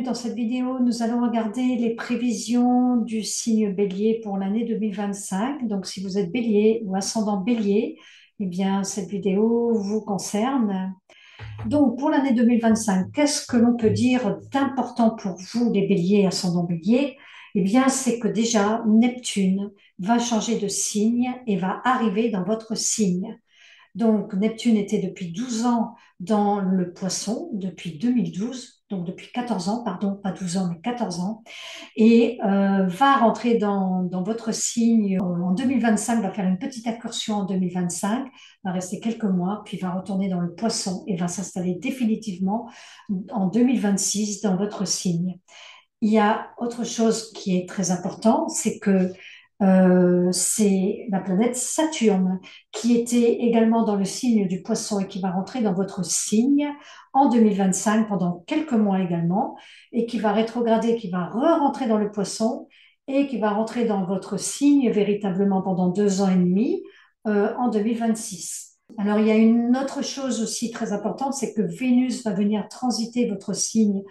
bienvenue dans cette vidéo. Nous allons regarder les prévisions du signe Bélier pour l'année 2025. Donc, si vous êtes Bélier ou ascendant Bélier, eh bien, cette vidéo vous concerne. Donc, pour l'année 2025, qu'est-ce que l'on peut dire d'important pour vous, les Béliers, ascendant Bélier? Eh bien, c'est que déjà, Neptune va changer de signe et va arriver dans votre signe. Donc, Neptune était depuis 12 ans dans le Poisson, depuis 2012, donc depuis 14 ans, pardon, pas 12 ans, mais 14 ans, et va rentrer dans votre signe en 2025, va faire une petite incursion en 2025, va rester quelques mois, puis va retourner dans le Poisson et va s'installer définitivement en 2026 dans votre signe. Il y a autre chose qui est très important, c'est que c'est la planète Saturne qui était également dans le signe du Poisson et qui va rentrer dans votre signe en 2025 pendant quelques mois également et qui va rétrograder, qui va re-rentrer dans le Poisson et qui va rentrer dans votre signe véritablement pendant 2 ans et demi en 2026. Alors, il y a une autre chose aussi très importante, c'est que Vénus va venir transiter votre signe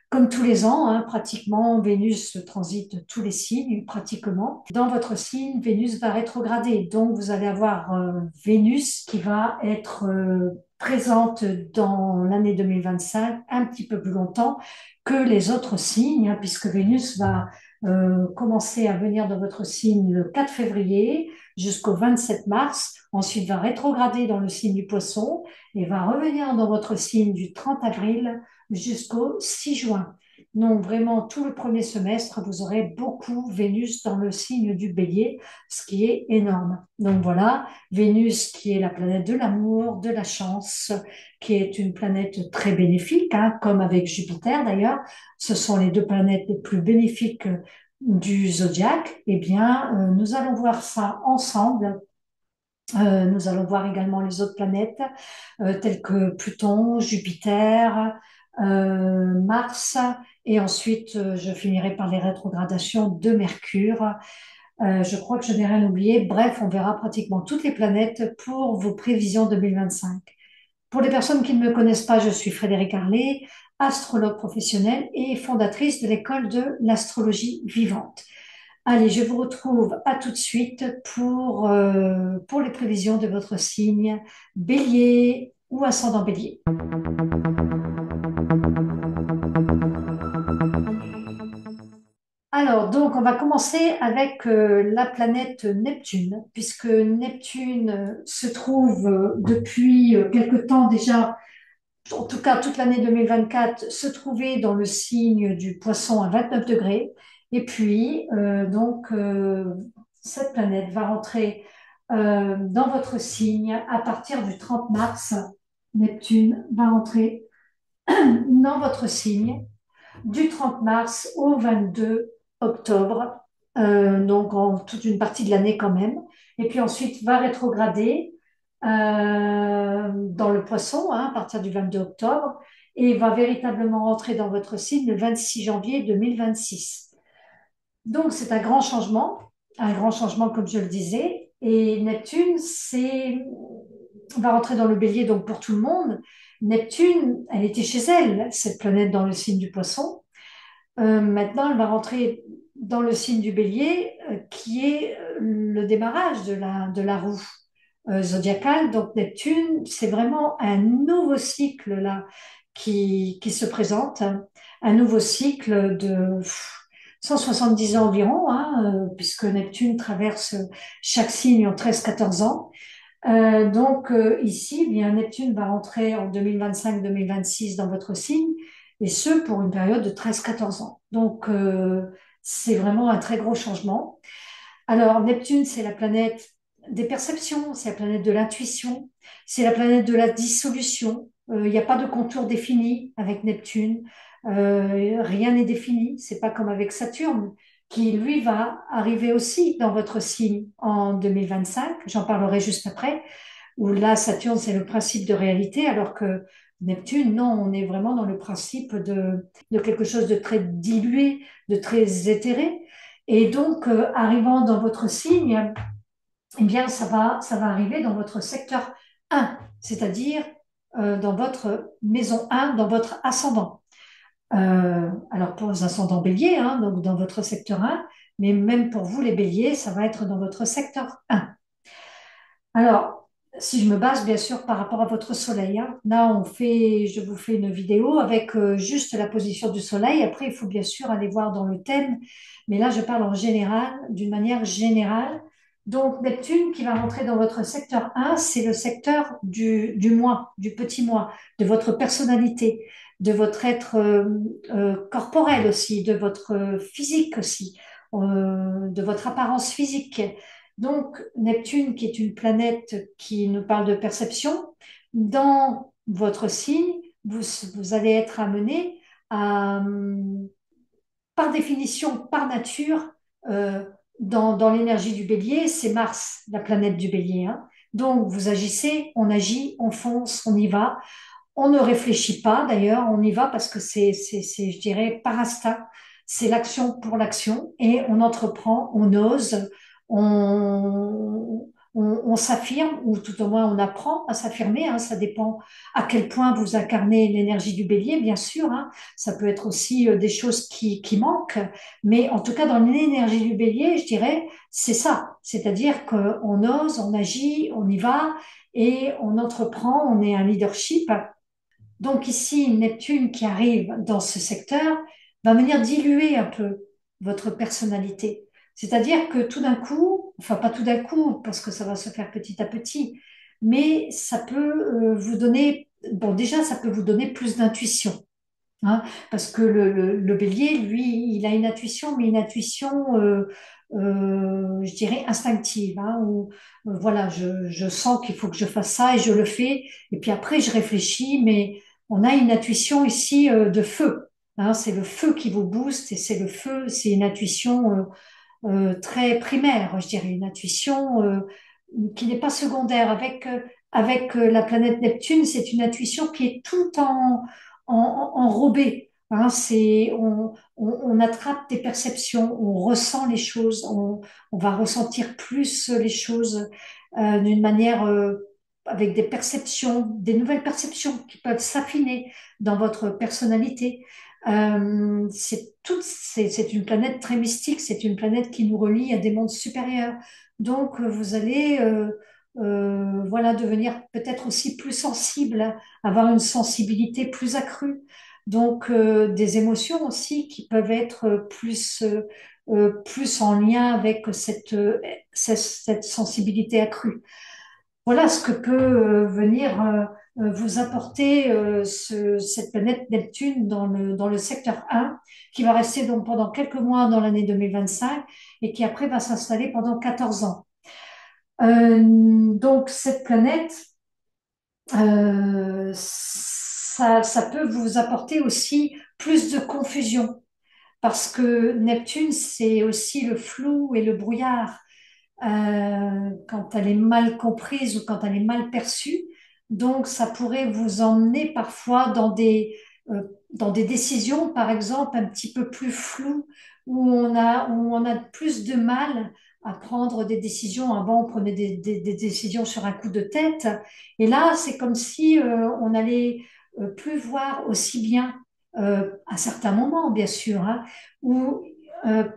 comme tous les ans, hein, pratiquement, Vénus transite tous les signes, pratiquement. Dans votre signe, Vénus va rétrograder. Donc, vous allez avoir Vénus qui va être présente dans l'année 2025 un petit peu plus longtemps que les autres signes, hein, puisque Vénus va commencer à venir dans votre signe le 4 février jusqu'au 27 mars. Ensuite, va rétrograder dans le signe du Poisson et va revenir dans votre signe du 30 avril jusqu'au 6 juin. Donc vraiment, tout le premier semestre, vous aurez beaucoup Vénus dans le signe du Bélier, ce qui est énorme. Donc voilà, Vénus qui est la planète de l'amour, de la chance, qui est une planète très bénéfique, hein, comme avec Jupiter d'ailleurs. Ce sont les deux planètes les plus bénéfiques du zodiaque. Eh bien, nous allons voir ça ensemble. Nous allons voir également les autres planètes telles que Pluton, Jupiter, Mars, et ensuite je finirai par les rétrogradations de Mercure. Je crois que je n'ai rien oublié. Bref, on verra pratiquement toutes les planètes pour vos prévisions 2025. Pour les personnes qui ne me connaissent pas, je suis Frédéric Harley, astrologue professionnelle et fondatrice de l'école de l'astrologie vivante. Allez, je vous retrouve à tout de suite pour les prévisions de votre signe Bélier ou ascendant Bélier. Alors, donc, on va commencer avec la planète Neptune, puisque Neptune se trouve depuis quelque temps déjà, en tout cas toute l'année 2024, se trouvait dans le signe du Poisson à 29 degrés. Et puis, cette planète va rentrer dans votre signe à partir du 30 mars. Neptune va rentrer dans votre signe du 30 mars au 22 octobre, donc en toute une partie de l'année quand même. Et puis ensuite va rétrograder dans le Poisson hein, à partir du 22 octobre et va véritablement rentrer dans votre signe le 26 janvier 2026. Donc c'est un grand changement comme je le disais. Et Neptune, va rentrer dans le Bélier donc pour tout le monde. Neptune, elle était chez elle, cette planète dans le signe du Poisson. Maintenant, elle va rentrer dans le signe du Bélier, qui est le démarrage de la roue zodiacale. Donc Neptune, c'est vraiment un nouveau cycle là qui se présente, un nouveau cycle de 170 ans environ, hein, puisque Neptune traverse chaque signe en 13-14 ans. Ici, eh bien, Neptune va rentrer en 2025-2026 dans votre signe, et ce pour une période de 13-14 ans. Donc, c'est vraiment un très gros changement. Alors, Neptune, c'est la planète des perceptions, c'est la planète de l'intuition, c'est la planète de la dissolution. Il n'y a pas de contour défini avec Neptune. Rien n'est défini. C'est pas comme avec Saturne, qui lui va arriver aussi dans votre signe en 2025. J'en parlerai juste après. Où là, Saturne, c'est le principe de réalité, alors que Neptune, non, on est vraiment dans le principe de quelque chose de très dilué, de très éthéré. Et donc, arrivant dans votre signe, eh bien, ça va arriver dans votre secteur 1, c'est-à-dire dans votre maison 1, dans votre ascendant. Alors pour les ascendants béliers, hein, donc dans votre secteur 1, mais même pour vous les béliers, ça va être dans votre secteur 1. Alors, si je me base bien sûr par rapport à votre soleil, hein, là je vous fais une vidéo avec juste la position du soleil. Après, il faut bien sûr aller voir dans le thème, mais là je parle en général, d'une manière générale. Donc Neptune qui va rentrer dans votre secteur 1, c'est le secteur du moi, du petit moi, de votre personnalité, de votre être corporel aussi, de votre physique aussi, de votre apparence physique. Donc, Neptune, qui est une planète qui nous parle de perception, dans votre signe, vous allez être amené à, par définition, par nature, euh, dans l'énergie du bélier, c'est Mars, la planète du bélier, hein. Donc, vous agissez, on agit, on fonce, on y va. On ne réfléchit pas, d'ailleurs, on y va parce que je dirais, par instinct. C'est l'action pour l'action et on entreprend, on ose, on s'affirme ou tout au moins on apprend à s'affirmer, hein. Ça dépend à quel point vous incarnez l'énergie du bélier, bien sûr, hein. Ça peut être aussi des choses qui manquent, mais en tout cas, dans l'énergie du bélier, je dirais, c'est ça. C'est-à-dire qu'on ose, on agit, on y va et on entreprend, on est un leadership. Donc ici, Neptune qui arrive dans ce secteur va venir diluer un peu votre personnalité. C'est-à-dire que tout d'un coup, enfin pas tout d'un coup, parce que ça va se faire petit à petit, mais ça peut vous donner, bon déjà, ça peut vous donner plus d'intuition, hein, parce que le bélier, lui, il a une intuition, mais une intuition, je dirais, instinctive, hein, où voilà, je sens qu'il faut que je fasse ça et je le fais, et puis après, je réfléchis, mais on a une intuition ici de feu, hein, c'est le feu qui vous booste, et c'est le feu, c'est une intuition très primaire, je dirais, une intuition qui n'est pas secondaire. Avec la planète Neptune, c'est une intuition qui est tout enrobée. Hein, on attrape des perceptions, on ressent les choses, on va ressentir plus les choses d'une manière avec des perceptions, des nouvelles perceptions qui peuvent s'affiner dans votre personnalité. C'est une planète très mystique, c'est une planète qui nous relie à des mondes supérieurs. Donc, vous allez voilà, devenir peut-être aussi plus sensible, avoir une sensibilité plus accrue. Donc, des émotions aussi qui peuvent être plus en lien avec cette sensibilité accrue. Voilà ce que peut venir vous apporter cette planète Neptune dans le secteur 1, qui va rester donc pendant quelques mois dans l'année 2025 et qui après va s'installer pendant 14 ans. Donc cette planète, ça peut vous apporter aussi plus de confusion parce que Neptune, c'est aussi le flou et le brouillard quand elle est mal comprise ou quand elle est mal perçue. Donc, ça pourrait vous emmener parfois dans des décisions, par exemple, un petit peu plus floues, où on a plus de mal à prendre des décisions. Avant, on prenait des décisions sur un coup de tête. Et là, c'est comme si on allait plus voir aussi bien, à certains moments, bien sûr, hein, où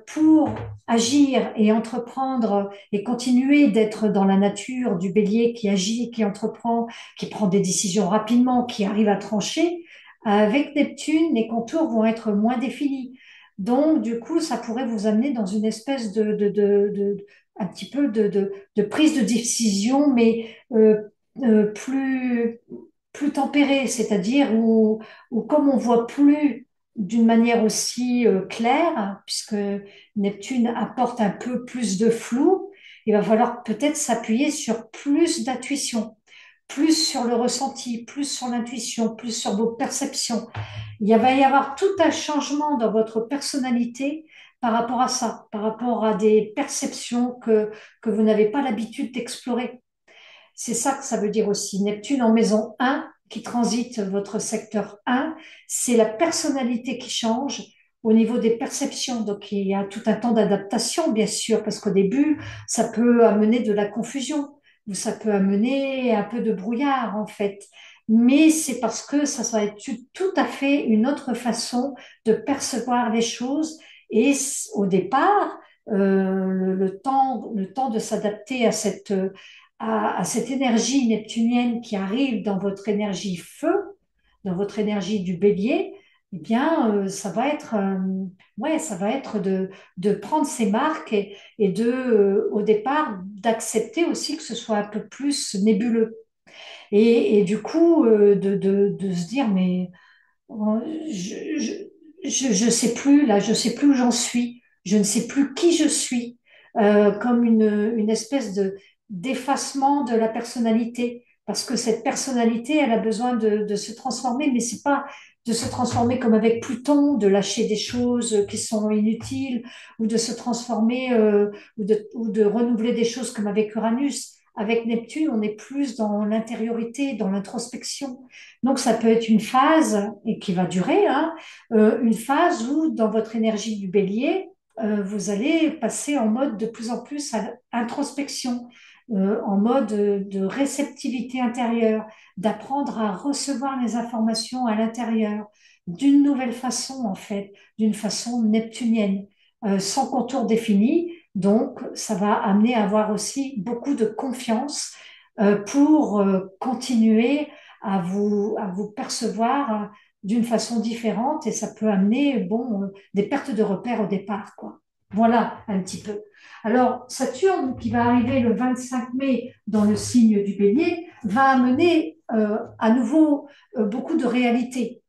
pour agir et entreprendre et continuer d'être dans la nature du bélier qui agit, qui entreprend, qui prend des décisions rapidement, qui arrive à trancher, avec Neptune, les contours vont être moins définis. Donc, du coup, ça pourrait vous amener dans une espèce un petit peu de prise de décision, mais plus tempérée, c'est-à-dire où comme on voit plus d'une manière aussi claire, puisque Neptune apporte un peu plus de flou, il va falloir peut-être s'appuyer sur plus d'intuition, plus sur le ressenti, plus sur l'intuition, plus sur vos perceptions. Va y avoir tout un changement dans votre personnalité par rapport à ça, par rapport à des perceptions que vous n'avez pas l'habitude d'explorer. C'est ça que ça veut dire aussi. Neptune en maison 1, qui transite votre secteur 1, c'est la personnalité qui change au niveau des perceptions. Donc il y a tout un temps d'adaptation, bien sûr, parce qu'au début, ça peut amener de la confusion, ou ça peut amener un peu de brouillard, en fait. mais c'est parce que ça va être tout à fait une autre façon de percevoir les choses. Et au départ, le temps de s'adapter à à cette énergie neptunienne qui arrive dans votre énergie feu, dans votre énergie du bélier, eh bien, ouais, ça va être de prendre ses marques et au départ, d'accepter aussi que ce soit un peu plus nébuleux. Et du coup, de se dire, mais euh, je, je, je sais plus, là, je sais plus où j'en suis, je ne sais plus qui je suis, comme une espèce d'effacement de la personnalité. Parce que cette personnalité, elle a besoin de se transformer, mais c'est pas de se transformer comme avec Pluton, de lâcher des choses qui sont inutiles, ou de se transformer, ou de renouveler des choses comme avec Uranus. Avec Neptune, on est plus dans l'intériorité, dans l'introspection. Donc, ça peut être une phase, et qui va durer, hein, une phase où, dans votre énergie du bélier, vous allez passer en mode de plus en plus à introspection, en mode de réceptivité intérieure, d'apprendre à recevoir les informations à l'intérieur d'une nouvelle façon, en fait, d'une façon neptunienne, sans contour défini. Donc, ça va amener à avoir aussi beaucoup de confiance pour continuer à vous percevoir d'une façon différente et ça peut amener, bon, des pertes de repères au départ, quoi. Voilà un petit peu. Alors, Saturne, qui va arriver le 25 mai dans le signe du Bélier, va amener à nouveau beaucoup de réalité,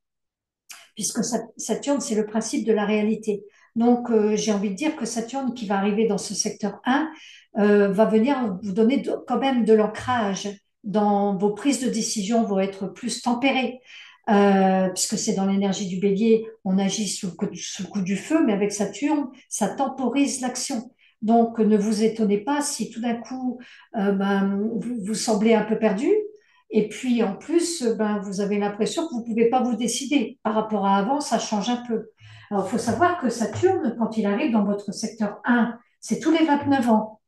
puisque Saturne, c'est le principe de la réalité. Donc, j'ai envie de dire que Saturne, qui va arriver dans ce secteur 1, va venir vous donner quand même de l'ancrage. Dans vos prises de décision vont être plus tempérées, puisque c'est dans l'énergie du bélier, on agit sous le coup du feu, mais avec Saturne, ça temporise l'action. Donc, ne vous étonnez pas si tout d'un coup, vous semblez un peu perdu, et puis en plus, vous avez l'impression que vous ne pouvez pas vous décider. Par rapport à avant, ça change un peu. Alors, il faut savoir que Saturne, quand il arrive dans votre secteur 1, c'est tous les 29 ans.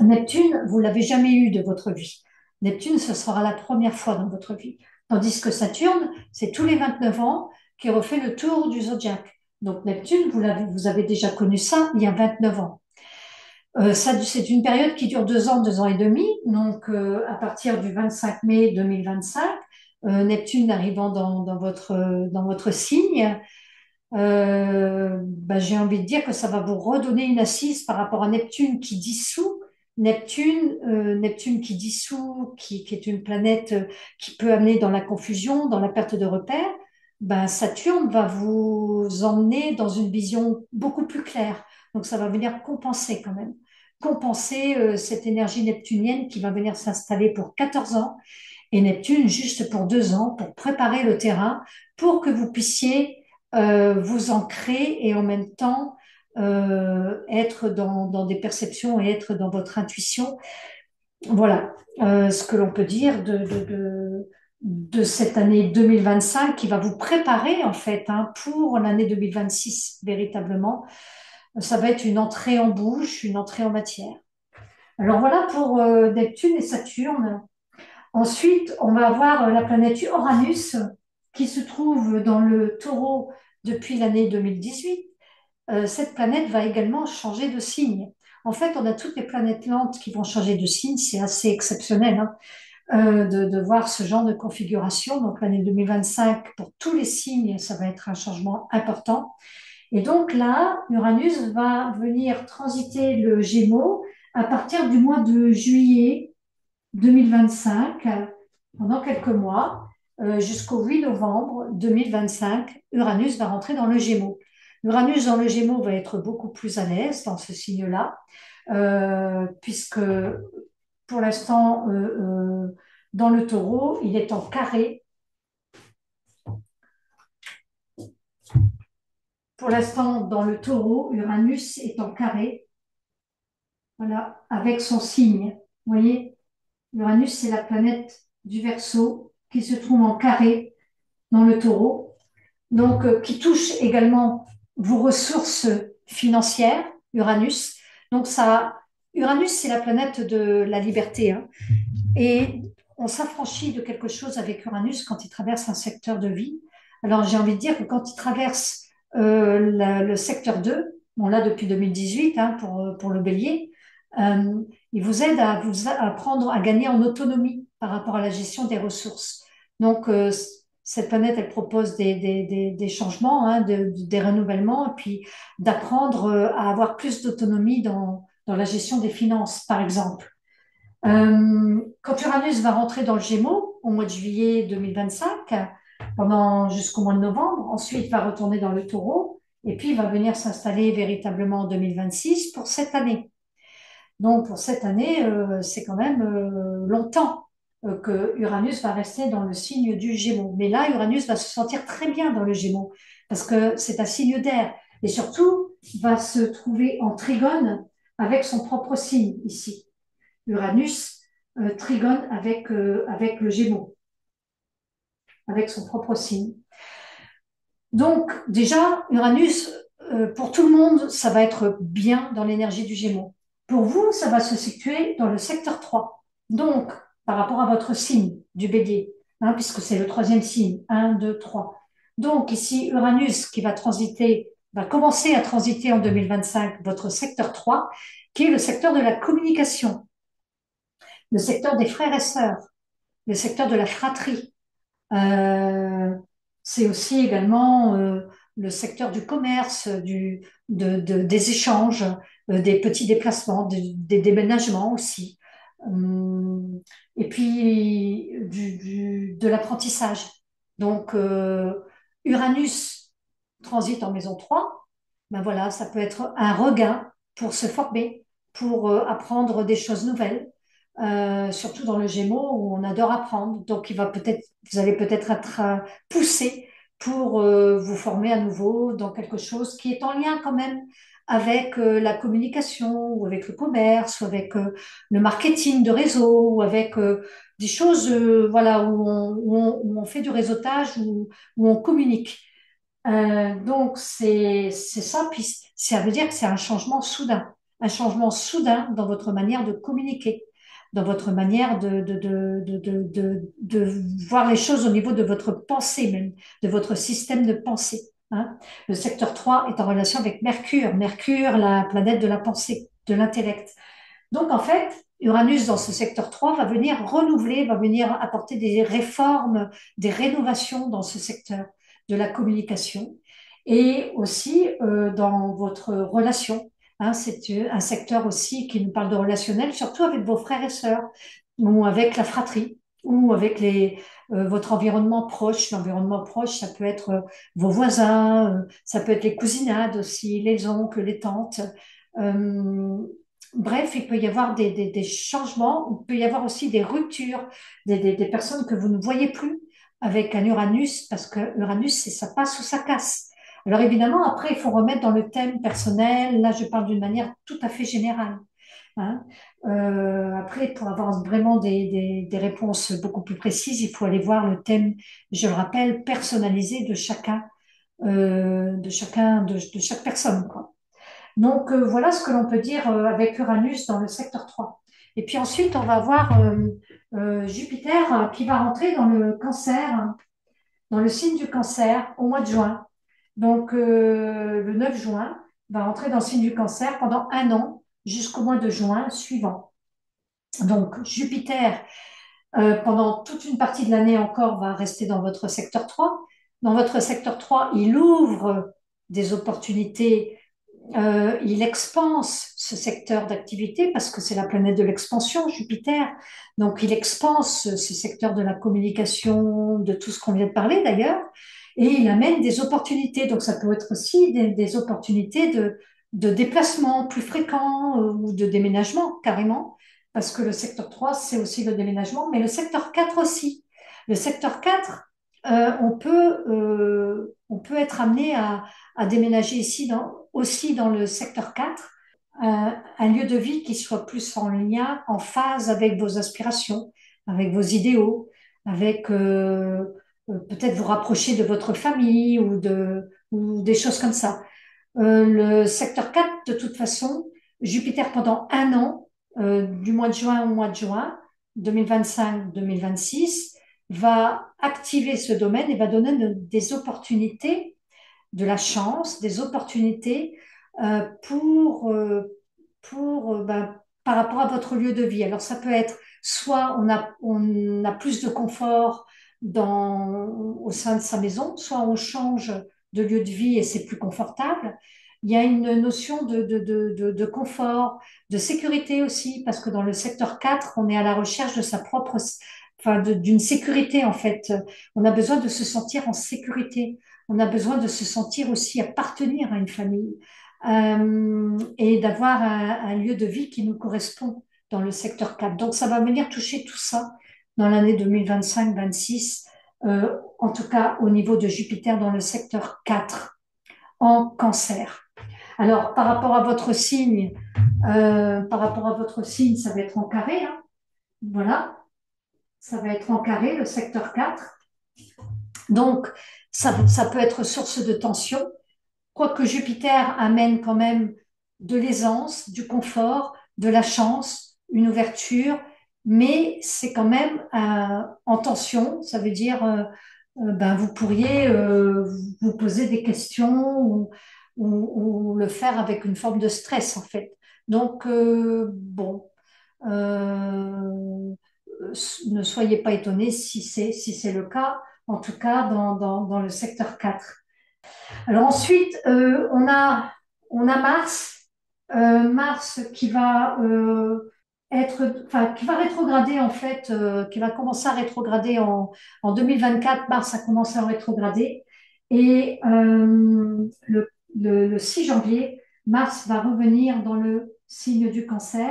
Neptune, vous l'avez jamais eu de votre vie. Neptune, ce sera la première fois dans votre vie. Tandis que Saturne, c'est tous les 29 ans qui refait le tour du zodiaque. Donc Neptune, vous avez déjà connu ça il y a 29 ans. C'est une période qui dure 2 ans et demi. Donc, à partir du 25 mai 2025, Neptune arrivant dans votre signe, j'ai envie de dire que ça va vous redonner une assise par rapport à Neptune qui dissout. Neptune qui dissout, qui est une planète qui peut amener dans la confusion, dans la perte de repères. Saturne va vous emmener dans une vision beaucoup plus claire. Donc ça va venir compenser quand même. Compenser cette énergie neptunienne qui va venir s'installer pour 14 ans et Neptune juste pour 2 ans pour préparer le terrain pour que vous puissiez vous ancrer et en même temps être dans des perceptions et être dans votre intuition. Voilà ce que l'on peut dire de cette année 2025 qui va vous préparer en fait hein, pour l'année 2026 véritablement. Ça va être une entrée en bouche, une entrée en matière. Alors voilà pour Neptune et Saturne. Ensuite, on va avoir la planète Uranus qui se trouve dans le Taureau depuis l'année 2018. Cette planète va également changer de signe. En fait, on a toutes les planètes lentes qui vont changer de signe. C'est assez exceptionnel hein, de voir ce genre de configuration. Donc l'année 2025, pour tous les signes, ça va être un changement important. Et donc là, Uranus va venir transiter le Gémeaux à partir du mois de juillet 2025, pendant quelques mois, jusqu'au 8 novembre 2025, Uranus va rentrer dans le Gémeaux. Uranus dans le Gémeaux va être beaucoup plus à l'aise dans ce signe-là, puisque pour l'instant, dans le Taureau, il est en carré. Pour l'instant, dans le Taureau, Uranus est en carré, voilà, avec son signe. Vous voyez, Uranus, c'est la planète du Verseau qui se trouve en carré dans le Taureau, donc qui touche également vos ressources financières, Uranus. Donc ça, Uranus, c'est la planète de la liberté, hein. Et on s'affranchit de quelque chose avec Uranus quand il traverse un secteur de vie. Alors j'ai envie de dire que quand il traverse le secteur 2, bon là depuis 2018 hein, pour le bélier, euh, il vous aide à vous apprendre à gagner en autonomie par rapport à la gestion des ressources. Donc cette planète, elle propose des changements, hein, des renouvellements, et puis d'apprendre à avoir plus d'autonomie dans la gestion des finances, par exemple. Quand Uranus va rentrer dans le Gémeaux au mois de juillet 2025, pendant jusqu'au mois de novembre, ensuite il va retourner dans le Taureau et puis il va venir s'installer véritablement en 2026 pour cette année. Donc pour cette année, c'est quand même longtemps que Uranus va rester dans le signe du Gémeaux. Mais là, Uranus va se sentir très bien dans le Gémeaux parce que c'est un signe d'air et surtout il va se trouver en trigone avec son propre signe ici. Uranus trigone avec le Gémeaux, avec son propre signe. Donc, déjà, Uranus, pour tout le monde, ça va être bien dans l'énergie du Gémeaux. Pour vous, ça va se situer dans le secteur 3. Donc, par rapport à votre signe du Bélier, hein, puisque c'est le troisième signe, 1, 2, 3. Donc, ici, Uranus qui va commencer à transiter en 2025 votre secteur 3, qui est le secteur de la communication, le secteur des frères et sœurs, le secteur de la fratrie. Euh, c'est aussi également le secteur du commerce, des échanges, des petits déplacements, des déménagements aussi. Et puis de l'apprentissage. Donc, Uranus transite en maison 3. Ben voilà, ça peut être un regain pour se former, pour apprendre des choses nouvelles, surtout dans le Gémeaux où on adore apprendre. Donc, vous allez peut-être être poussé pour vous former à nouveau dans quelque chose qui est en lien quand même avec la communication ou avec le commerce ou avec le marketing de réseau ou avec des choses voilà, où on fait du réseautage, où on communique. Donc, c'est ça, puis ça veut dire que c'est un changement soudain dans votre manière de communiquer, dans votre manière de voir les choses au niveau de votre pensée même, de votre système de pensée. Hein. Le secteur 3 est en relation avec Mercure, Mercure, la planète de la pensée, de l'intellect. Donc, en fait, Uranus dans ce secteur 3 va venir renouveler, va venir apporter des réformes, des rénovations dans ce secteur de la communication et aussi dans votre relation. Hein, c'est un secteur aussi qui nous parle de relationnel, surtout avec vos frères et sœurs ou avec la fratrie ou avec votre environnement proche. L'environnement proche, ça peut être vos voisins, ça peut être les cousinades aussi, les oncles, les tantes. Euh, Bref, il peut y avoir des changements, il peut y avoir aussi des ruptures, des personnes que vous ne voyez plus avec un Uranus, parce que Uranus, c'est ça passe ou ça casse. Alors évidemment, après, il faut remettre dans le thème personnel. Là, je parle d'une manière tout à fait générale. Hein. Après, pour avoir vraiment des réponses beaucoup plus précises, il faut aller voir le thème, je le rappelle, personnalisé de chaque personne, quoi. Donc voilà ce que l'on peut dire avec Uranus dans le secteur 3. Et puis ensuite, on va voir Jupiter qui va rentrer dans le cancer, hein, dans le signe du cancer au mois de juin. Donc le 9 juin, va rentrer dans le signe du cancer pendant un an jusqu'au mois de juin suivant. Donc Jupiter, pendant toute une partie de l'année encore, va rester dans votre secteur 3. Dans votre secteur 3, il ouvre des opportunités, il expanse ce secteur d'activité parce que c'est la planète de l'expansion, Jupiter. Donc, il expanse ce secteur de la communication, de tout ce qu'on vient de parler d'ailleurs, et il amène des opportunités. Donc, ça peut être aussi des opportunités de déplacement plus fréquents ou de déménagement carrément, parce que le secteur 3 c'est aussi le déménagement, mais le secteur 4 aussi. Le secteur 4 on peut être amené à déménager ici aussi dans le secteur 4, un lieu de vie qui soit plus en lien, en phase avec vos aspirations, avec vos idéaux, avec peut-être vous rapprocher de votre famille ou des choses comme ça. Le secteur 4, de toute façon, Jupiter pendant un an, du mois de juin au mois de juin, 2025-2026 va activer ce domaine et va donner des opportunités, de la chance, des opportunités euh, pour, euh, ben, par rapport à votre lieu de vie. Alors ça peut être soit on a plus de confort au sein de sa maison, soit on change de lieu de vie et c'est plus confortable. Il y a une notion de confort, de sécurité aussi, parce que dans le secteur 4, on est à la recherche de sa propre, enfin, d'une sécurité en fait. On a besoin de se sentir en sécurité. On a besoin de se sentir aussi appartenir à une famille et d'avoir un lieu de vie qui nous correspond dans le secteur 4. Donc ça va venir toucher tout ça dans l'année 2025-26, en tout cas au niveau de Jupiter dans le secteur 4 en cancer. Alors, par rapport à votre signe, ça va être en carré, hein. Voilà, ça va être en carré, le secteur 4. Donc, ça peut être source de tension, quoique Jupiter amène quand même de l'aisance, du confort, de la chance, une ouverture, mais c'est quand même en tension. Ça veut dire, ben, vous pourriez vous poser des questions ou le faire avec une forme de stress, en fait. Donc, bon, euh, ne soyez pas étonnés si c'est le cas, en tout cas dans le secteur 4. Alors ensuite, on a Mars, Mars qui va qui va rétrograder en fait, qui va commencer à rétrograder en 2024. Mars a commencé à rétrograder et le 6 janvier, Mars va revenir dans le signe du Cancer.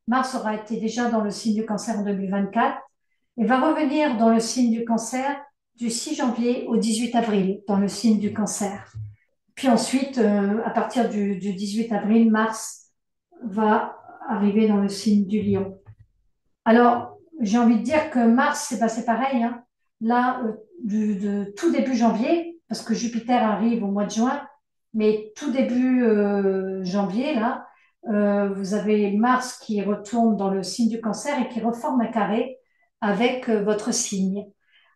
Mars aura été déjà dans le signe du Cancer en 2024 et va revenir dans le signe du Cancer du 6 janvier au 18 avril dans le signe du Cancer. Puis ensuite, à partir du 18 avril, Mars va arriver dans le signe du Lion. Alors, j'ai envie de dire que Mars, c'est pareil, hein. Là, de tout début janvier, parce que Jupiter arrive au mois de juin, mais tout début janvier, là, vous avez Mars qui retourne dans le signe du Cancer et qui reforme un carré avec votre signe.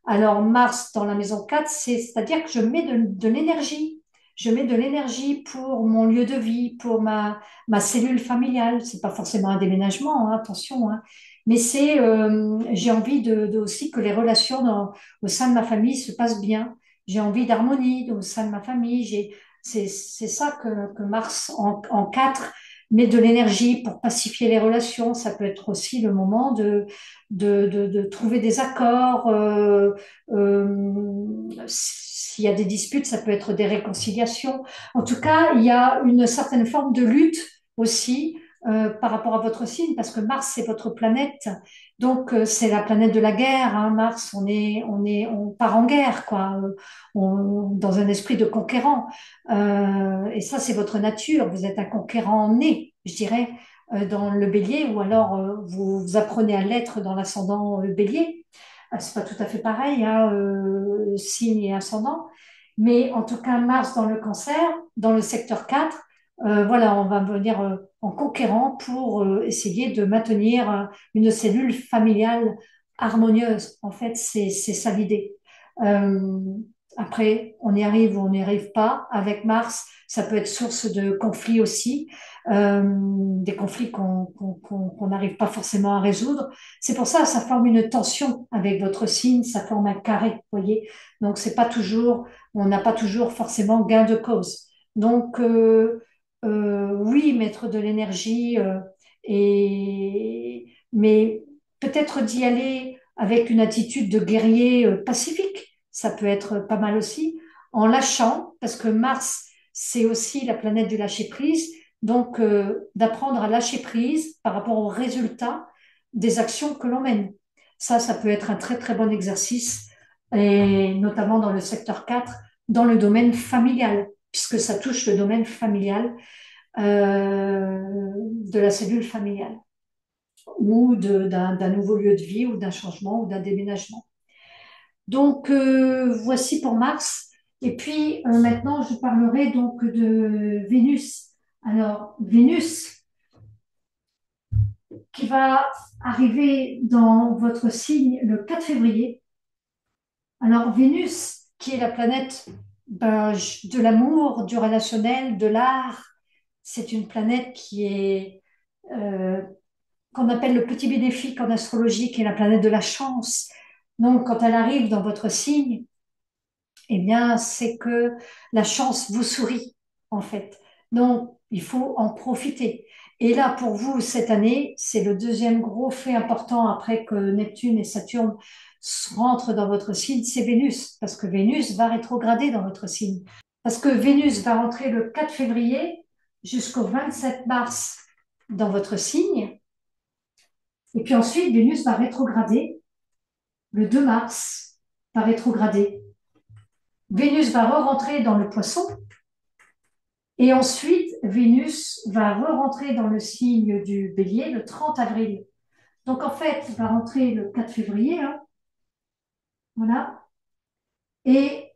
Alors, Mars dans la maison 4, c'est-à-dire que je mets de l'énergie. Je mets de l'énergie pour mon lieu de vie, pour ma cellule familiale. C'est pas forcément un déménagement, hein, attention, hein. Mais j'ai envie aussi que les relations au sein de ma famille se passent bien. J'ai envie d'harmonie au sein de ma famille. C'est ça que Mars en 4 met de l'énergie pour pacifier les relations. Ça peut être aussi le moment de trouver des accords. S'il y a des disputes, ça peut être des réconciliations. En tout cas, il y a une certaine forme de lutte aussi par rapport à votre signe, parce que Mars, c'est votre planète. Donc, c'est la planète de la guerre, hein, Mars. On part en guerre, quoi. Dans un esprit de conquérant. Et ça, c'est votre nature. Vous êtes un conquérant né, je dirais, dans le bélier, ou alors vous apprenez à l'être dans l'ascendant bélier. C'est pas tout à fait pareil, hein, signe et ascendant. Mais en tout cas, Mars dans le cancer, dans le secteur 4, voilà, on va venir en conquérant pour essayer de maintenir une cellule familiale harmonieuse. En fait, c'est ça l'idée. Euh, Après, on y arrive ou on n'y arrive pas. Avec Mars, ça peut être source de conflits aussi, des conflits qu'on n'arrive pas forcément à résoudre. C'est pour ça que ça forme une tension avec votre signe, ça forme un carré, vous voyez. Donc, c'est pas toujours, on n'a pas toujours forcément gain de cause. Donc, oui, mettre de l'énergie, mais peut-être d'y aller avec une attitude de guerrier pacifique, ça peut être pas mal aussi, en lâchant, parce que Mars, c'est aussi la planète du lâcher-prise, donc d'apprendre à lâcher prise par rapport aux résultats des actions que l'on mène. Ça peut être un très très bon exercice, et notamment dans le secteur 4, dans le domaine familial, puisque ça touche le domaine familial de la cellule familiale ou d'un nouveau lieu de vie ou d'un changement ou d'un déménagement. Donc, voici pour Mars. Et puis, maintenant, je parlerai donc de Vénus. Alors, Vénus, qui va arriver dans votre signe le 4 février. Alors, Vénus, qui est la planète ben, de l'amour, du relationnel, de l'art, c'est une planète qui est euh, qu'on appelle le petit bénéfique en astrologie, qui est la planète de la chance. Donc, quand elle arrive dans votre signe, eh bien, c'est que la chance vous sourit, en fait. Donc, il faut en profiter. Et là, pour vous, cette année, c'est le deuxième gros fait important après que Neptune et Saturne rentrent dans votre signe, c'est Vénus, parce que Vénus va rétrograder dans votre signe. Parce que Vénus va rentrer le 4 février jusqu'au 27 mars dans votre signe. Et puis ensuite, Vénus va rétrograder le 2 mars, va rétrograder. Vénus va re-rentrer dans le poisson. Et ensuite, Vénus va re-rentrer dans le signe du bélier le 30 avril. Donc en fait, il va rentrer le 4 février, hein, voilà, et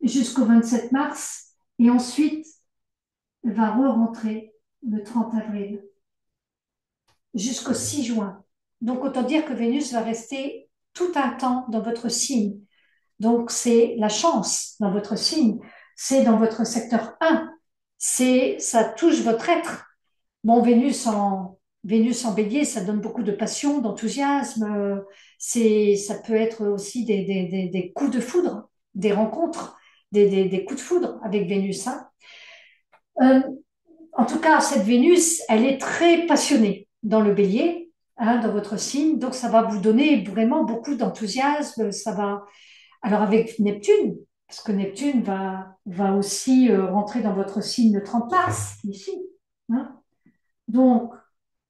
jusqu'au 27 mars. Et ensuite, il va re-rentrer le 30 avril jusqu'au 6 juin. Donc autant dire que Vénus va rester tout un temps dans votre signe. Donc, c'est la chance dans votre signe, c'est dans votre secteur 1, ça touche votre être. Bon, Vénus en bélier, ça donne beaucoup de passion, d'enthousiasme. Ça peut être aussi des coups de foudre, des rencontres, des coups de foudre avec Vénus, hein. Euh, En tout cas, cette Vénus, elle est très passionnée dans le bélier, hein, dans votre signe. Donc, ça va vous donner vraiment beaucoup d'enthousiasme. Alors avec Neptune, parce que Neptune va aussi rentrer dans votre signe le 30 mars, ici, hein. Donc,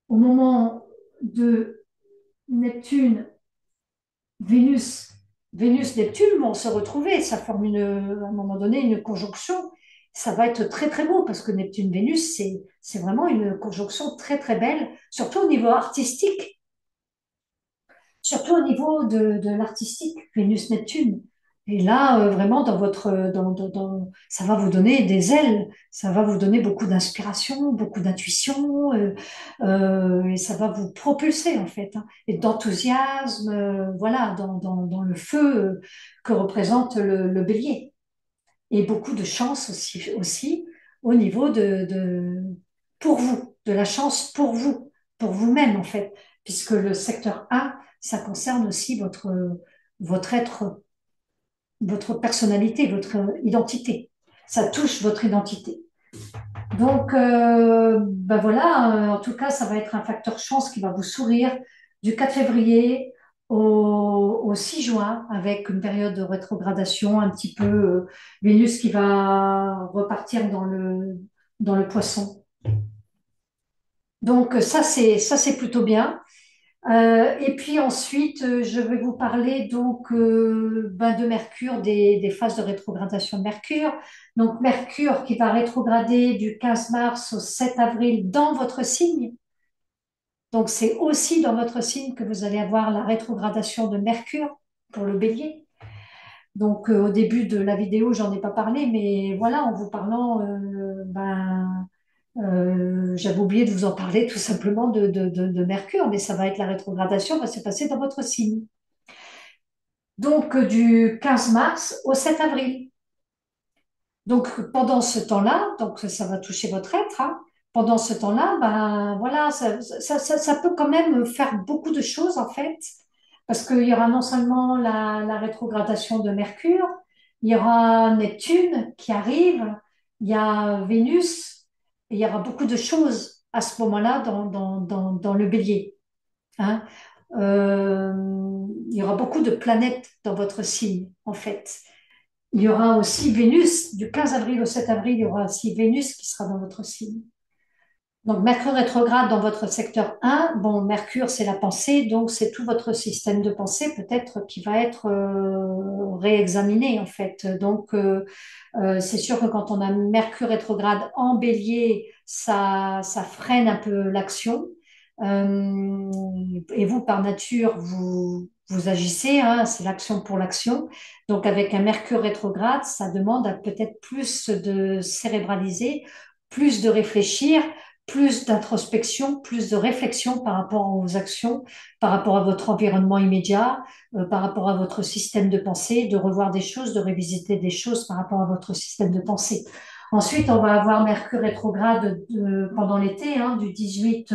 au moment de Neptune, Vénus, Vénus-Neptune vont se retrouver. Ça forme à un moment donné une conjonction. Ça va être très très beau parce que Neptune-Vénus, c'est vraiment une conjonction très très belle, surtout au niveau artistique, surtout au niveau de l'artistique, Vénus-Neptune. Et là, vraiment, ça va vous donner des ailes, ça va vous donner beaucoup d'inspiration, beaucoup d'intuition, et ça va vous propulser, en fait, hein, et d'enthousiasme, voilà, dans le feu que représente le bélier. Et beaucoup de chance aussi au niveau pour vous, de la chance pour vous-même, en fait, puisque le secteur A, ça concerne aussi votre être, votre personnalité, votre identité. Ça touche votre identité. Donc, ben voilà, en tout cas, ça va être un facteur chance qui va vous sourire du 4 février au 6 juin, avec une période de rétrogradation, un petit peu Vénus qui va repartir dans le poisson. Donc, ça, c'est plutôt bien. Et puis ensuite, je vais vous parler donc ben, de Mercure, des phases de rétrogradation de Mercure. Donc Mercure qui va rétrograder du 15 mars au 7 avril dans votre signe. Donc c'est aussi dans votre signe que vous allez avoir la rétrogradation de Mercure pour le Bélier. Donc au début de la vidéo, j'en ai pas parlé, mais voilà, en vous parlant, j'avais oublié de vous en parler tout simplement de Mercure, mais ça va être la rétrogradation, va se passer dans votre signe. Donc du 15 mars au 7 avril. Donc pendant ce temps-là, donc ça va toucher votre être, hein. Pendant ce temps-là, ben voilà, ça peut quand même faire beaucoup de choses en fait, parce qu'il y aura non seulement la rétrogradation de Mercure, il y aura Neptune qui arrive, il y a Vénus, et il y aura beaucoup de choses à ce moment-là dans le bélier, hein. Il y aura beaucoup de planètes dans votre signe, en fait. Il y aura aussi Vénus, du 15 avril au 7 avril, il y aura aussi Vénus qui sera dans votre signe. Donc, Mercure rétrograde dans votre secteur 1. Bon, Mercure, c'est la pensée, donc c'est tout votre système de pensée peut-être qui va être réexaminé, en fait. Donc, c'est sûr que quand on a Mercure rétrograde en bélier, ça freine un peu l'action. Et vous, par nature, vous agissez, hein, c'est l'action pour l'action. Donc, avec un Mercure rétrograde, ça demande à peut-être plus de cérébraliser, plus de réfléchir, plus d'introspection, plus de réflexion par rapport aux actions, par rapport à votre environnement immédiat, par rapport à votre système de pensée, de revoir des choses, de révisiter des choses par rapport à votre système de pensée. Ensuite, on va avoir Mercure rétrograde pendant l'été, hein, du 18,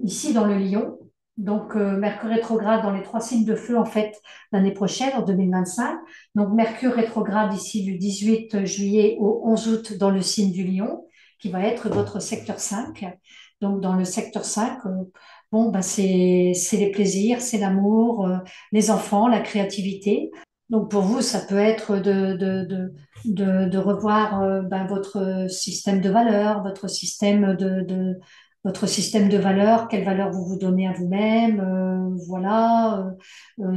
ici dans le Lion. Donc, Mercure rétrograde dans les trois signes de feu, en fait, l'année prochaine, en 2025. Donc, Mercure rétrograde ici du 18 juillet au 11 août dans le signe du Lion, qui va être votre secteur 5. Donc, dans le secteur 5, bon, ben, c'est les plaisirs, c'est l'amour, les enfants, la créativité. Donc, pour vous, ça peut être de revoir ben, votre système de valeurs, votre système de valeurs, quelles valeurs vous vous donnez à vous-même, voilà,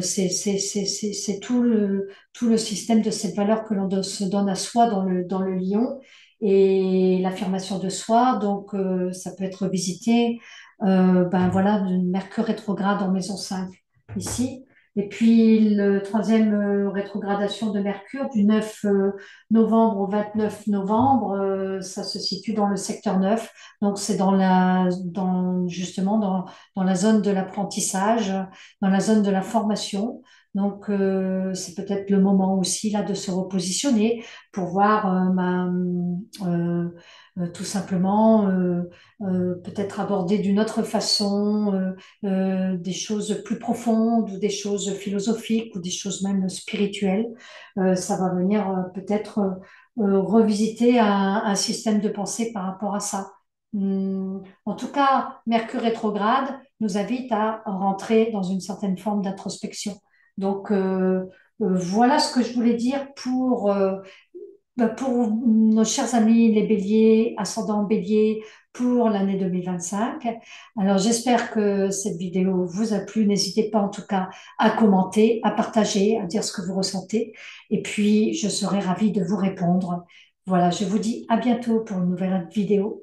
c'est tout le système de cette valeur que se donne à soi dans le lion et l'affirmation de soi. Donc, ça peut être visité, ben voilà, de Mercure rétrograde en maison 5 ici. Et puis, le troisième rétrogradation de Mercure du 9 novembre au 29 novembre, ça se situe dans le secteur 9. Donc, c'est justement, dans la zone de l'apprentissage, dans la zone de la formation. Donc, c'est peut-être le moment aussi là de se repositionner pour voir tout simplement peut-être aborder d'une autre façon des choses plus profondes ou des choses philosophiques ou des choses même spirituelles. Ça va venir peut-être revisiter un système de pensée par rapport à ça. En tout cas, Mercure rétrograde nous invite à rentrer dans une certaine forme d'introspection. Donc, voilà ce que je voulais dire pour nos chers amis les béliers, ascendant bélier, pour l'année 2025. Alors j'espère que cette vidéo vous a plu. N'hésitez pas en tout cas à commenter, à partager, à dire ce que vous ressentez. Et puis je serai ravie de vous répondre. Voilà, je vous dis à bientôt pour une nouvelle vidéo.